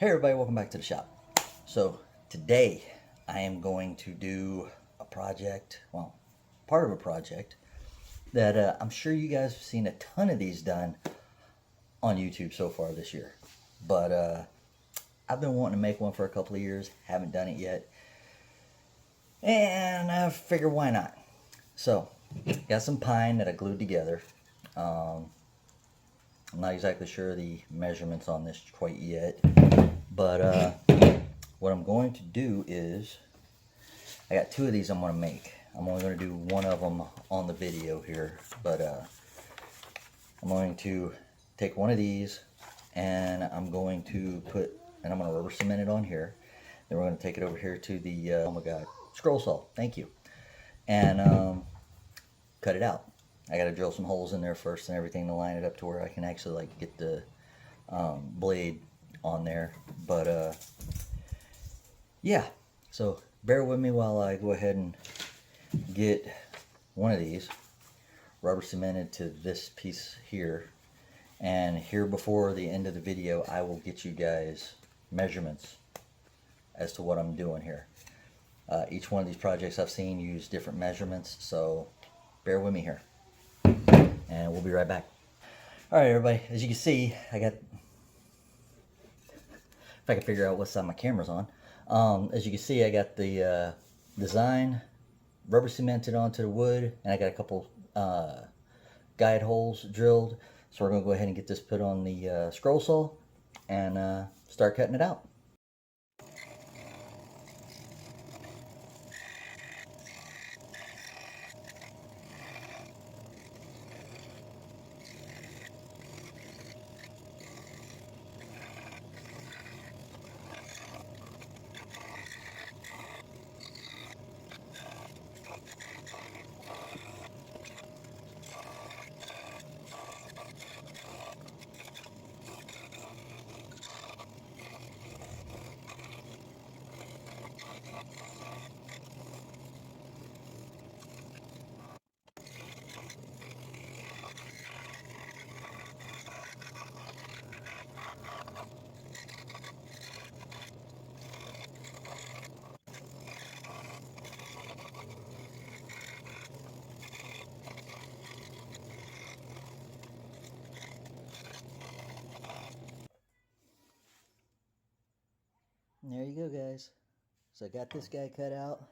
Hey everybody, welcome back to the shop. So today I am going to do a project, well, part of a project that I'm sure you guys have seen a ton of these done on YouTube so far this year. But I've been wanting to make one for a couple of years, haven't done it yet. And I figured why not? So, got some pine that I glued together. I'm not exactly sure the measurements on this quite yet. But what I'm going to do is, I got two of these I'm going to make. I'm only going to do one of them on the video here, but I'm going to take one of these and I'm going to I'm going to rubber cement it on here. Then we're going to take it over here to the, oh my god, scroll saw, thank you. And cut it out. I got to drill some holes in there first and everything to line it up to where I can actually like get the blade on there. But yeah, so bear with me while I go ahead and get one of these rubber cemented to this piece here, and here before the end of the video I will get you guys measurements as to what I'm doing here. Each one of these projects I've seen use different measurements, so bear with me here and we'll be right back. Alright everybody, as you can see, I got, if I can figure out what side my camera's on. As you can see, I got the design rubber cemented onto the wood, and I got a couple guide holes drilled. So we're going to go ahead and get this put on the scroll saw and start cutting it out. And there you go, guys. So I got this guy cut out.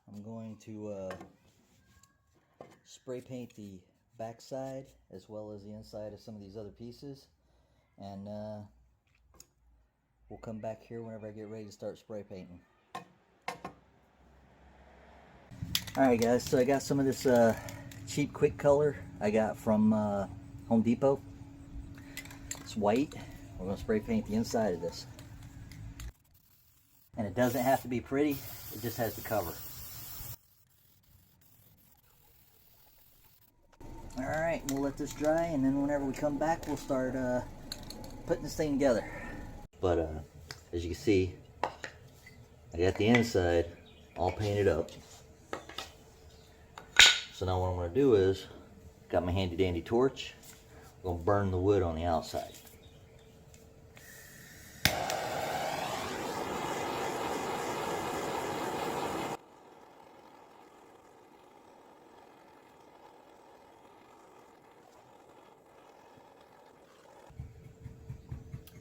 I'm going to spray paint the back side as well as the inside of some of these other pieces, and we'll come back here whenever I get ready to start spray painting. Alright guys, so I got some of this cheap quick color I got from Home Depot. It's white. We're going to spray paint the inside of this. And it doesn't have to be pretty, it just has to cover. Alright, we'll let this dry, and then whenever we come back we'll start putting this thing together. But as you can see, I got the inside all painted up. So now what I'm going to do is, got my handy dandy torch, I'm going to burn the wood on the outside.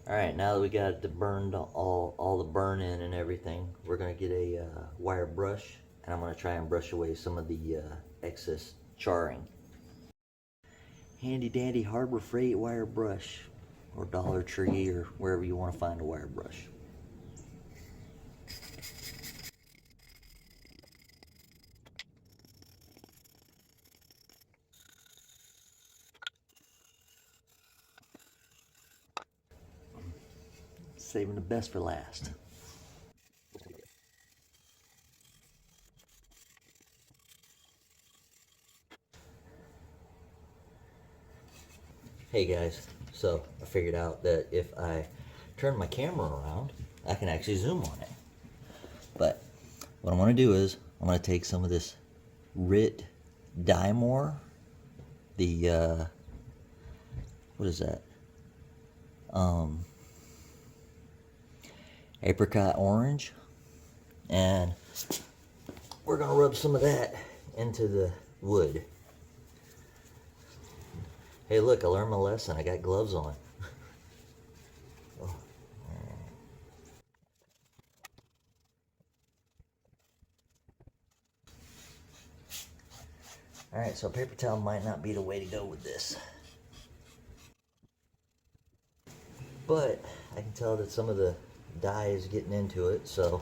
Alright, now that we got it burned, all the burn in and everything, we're going to get a wire brush, and I'm going to try and brush away some of the excess charring. Handy dandy Harbor Freight wire brush, or Dollar Tree, or wherever you want to find a wire brush. Saving the best for last. Hey guys, so I figured out that if I turn my camera around, I can actually zoom on it. But what I'm going to do is, I'm going to take some of this Rit Dymore, the, what is that? apricot orange, and we're gonna rub some of that into the wood. Hey, look, I learned my lesson. I got gloves on. Oh. Alright, so paper towel might not be the way to go with this. But I can tell that some of the dye is getting into it, so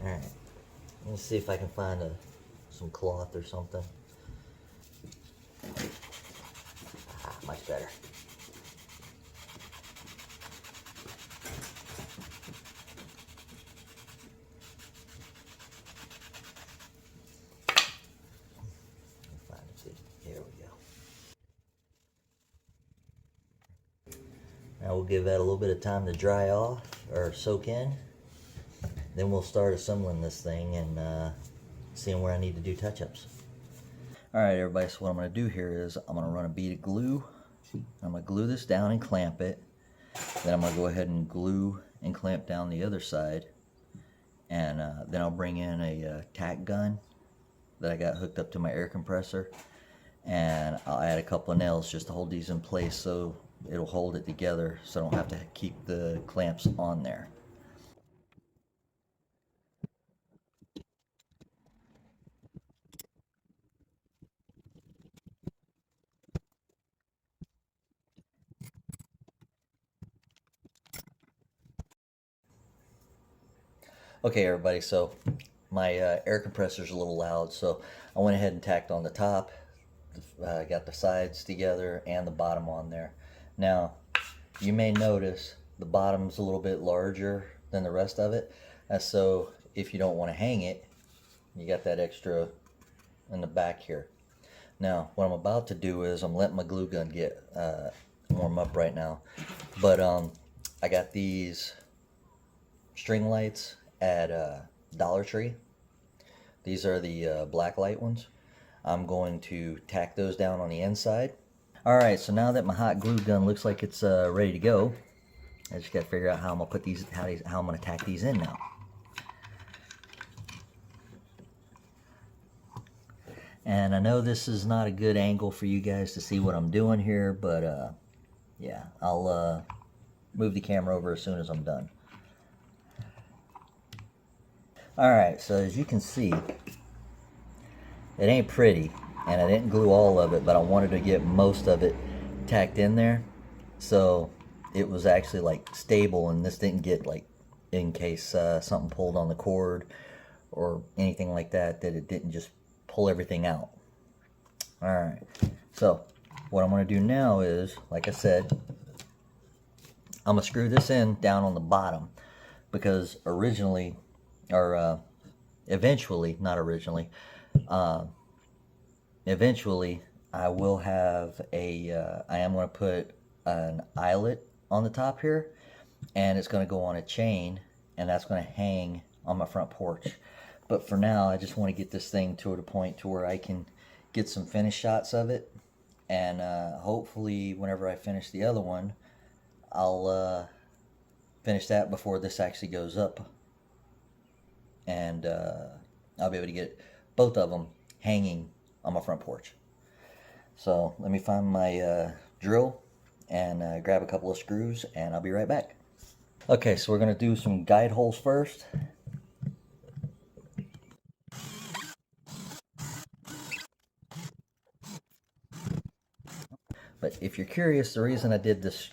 alright. Let's see if I can find some cloth or something. Ah, much better. Here we go. Now we'll give that a little bit of time to dry off or soak in. Then we'll start assembling this thing and seeing where I need to do touch-ups. Alright everybody, so what I'm going to do here is I'm going to run a bead of glue. I'm going to glue this down and clamp it. Then I'm going to go ahead and glue and clamp down the other side. And then I'll bring in a tack gun that I got hooked up to my air compressor. And I'll add a couple of nails just to hold these in place so it'll hold it together so I don't have to keep the clamps on there. Okay everybody, so my air compressor is a little loud, so I went ahead and tacked on the top, got the sides together and the bottom on there. Now you may notice the bottom's a little bit larger than the rest of it, so if you don't want to hang it, you got that extra in the back here. Now what I'm about to do is I'm letting my glue gun get warm up right now, but I got these string lights at Dollar Tree. These are the black light ones. I'm going to tack those down on the inside. Alright, so now that my hot glue gun looks like it's ready to go, I just got to figure out how I'm going to put these, how I'm going to tack these in now. And I know this is not a good angle for you guys to see what I'm doing here, but yeah, I'll move the camera over as soon as I'm done. Alright, so as you can see, it ain't pretty, and I didn't glue all of it, but I wanted to get most of it tacked in there, so it was actually like stable, and this didn't get like, in case something pulled on the cord or anything like that, that it didn't just pull everything out. Alright, so what I'm going to do now is, like I said, I'm going to screw this in down on the bottom, because originally, or eventually, not originally, eventually I will have a, I am going to put an eyelet on the top here, and it's going to go on a chain, and that's going to hang on my front porch. But for now, I just want to get this thing to the point to where I can get some finish shots of it, and hopefully whenever I finish the other one, I'll finish that before this actually goes up, and I'll be able to get both of them hanging on my front porch. So let me find my drill and grab a couple of screws, and I'll be right back. Okay, so we're going to do some guide holes first. But if you're curious, the reason I did this,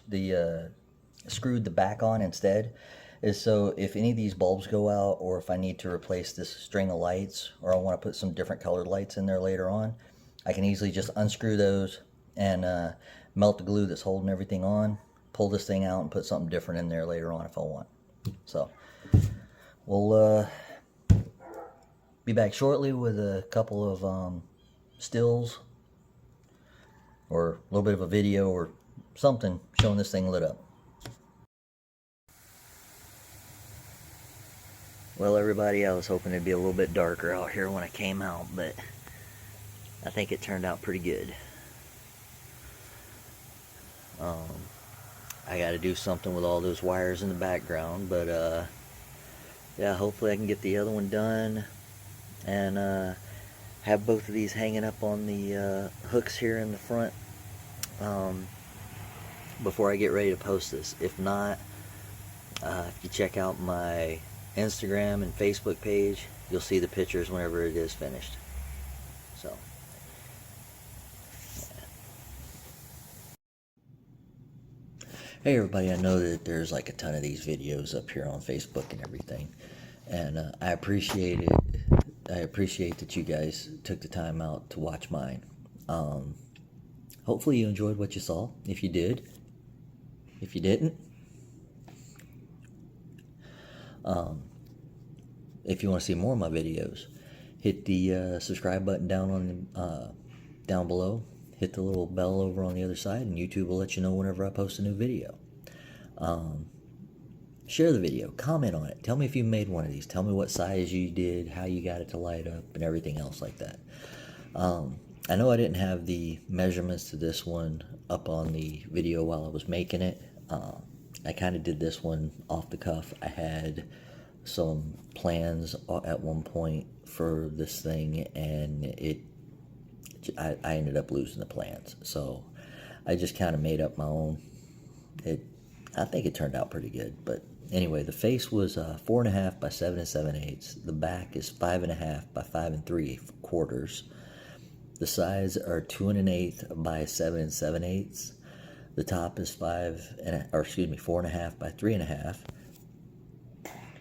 screwed the back on instead, is so if any of these bulbs go out, or if I need to replace this string of lights, or I want to put some different colored lights in there later on, I can easily just unscrew those and melt the glue that's holding everything on, pull this thing out, and put something different in there later on if I want. So we'll be back shortly with a couple of stills, or a little bit of a video or something showing this thing lit up. Well everybody, I was hoping it'd be a little bit darker out here when I came out, but I think it turned out pretty good. I got to do something with all those wires in the background, but yeah, hopefully I can get the other one done and have both of these hanging up on the hooks here in the front before I get ready to post this. If not, if you check out my Instagram and Facebook page, you'll see the pictures whenever it is finished. So hey everybody, I know that there's like a ton of these videos up here on Facebook and everything, and I appreciate it. I appreciate that you guys took the time out to watch mine. Hopefully you enjoyed what you saw. If you did, if you didn't, if you want to see more of my videos, hit the subscribe button down below. Hit the little bell over on the other side, and YouTube will let you know whenever I post a new video. Share the video, comment on it, tell me if you made one of these, tell me what size you did, how you got it to light up, and everything else like that. I know I didn't have the measurements to this one up on the video while I was making it. I kind of did this one off the cuff. I had some plans at one point for this thing, and I ended up losing the plans, so I just kind of made up my own. I think it turned out pretty good, but anyway, the face was 4.5 by 7 7/8. The back is 5.5 by 5 3/4. The sides are 2 1/8 by 7 7/8. The top is 4.5 by 3.5.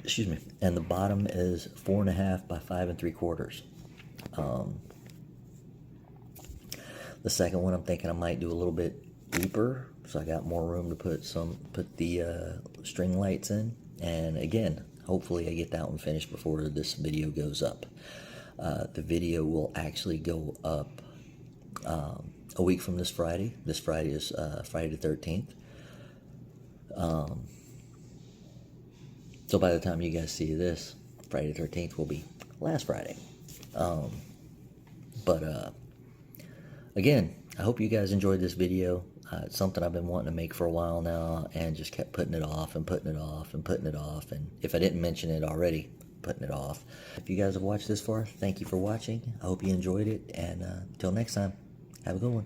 Excuse me, and the bottom is 4.5 by 5 3/4. The second one, I'm thinking I might do a little bit deeper, so I got more room to put the string lights in. And again, hopefully I get that one finished before this video goes up. The video will actually go up a week from this Friday. This Friday is Friday the 13th. So by the time you guys see this, Friday the 13th will be last Friday. Again, I hope you guys enjoyed this video. It's something I've been wanting to make for a while now, and just kept putting it off and putting it off and putting it off. And if I didn't mention it already, putting it off. If you guys have watched this far, thank you for watching. I hope you enjoyed it, and until next time, have a good one.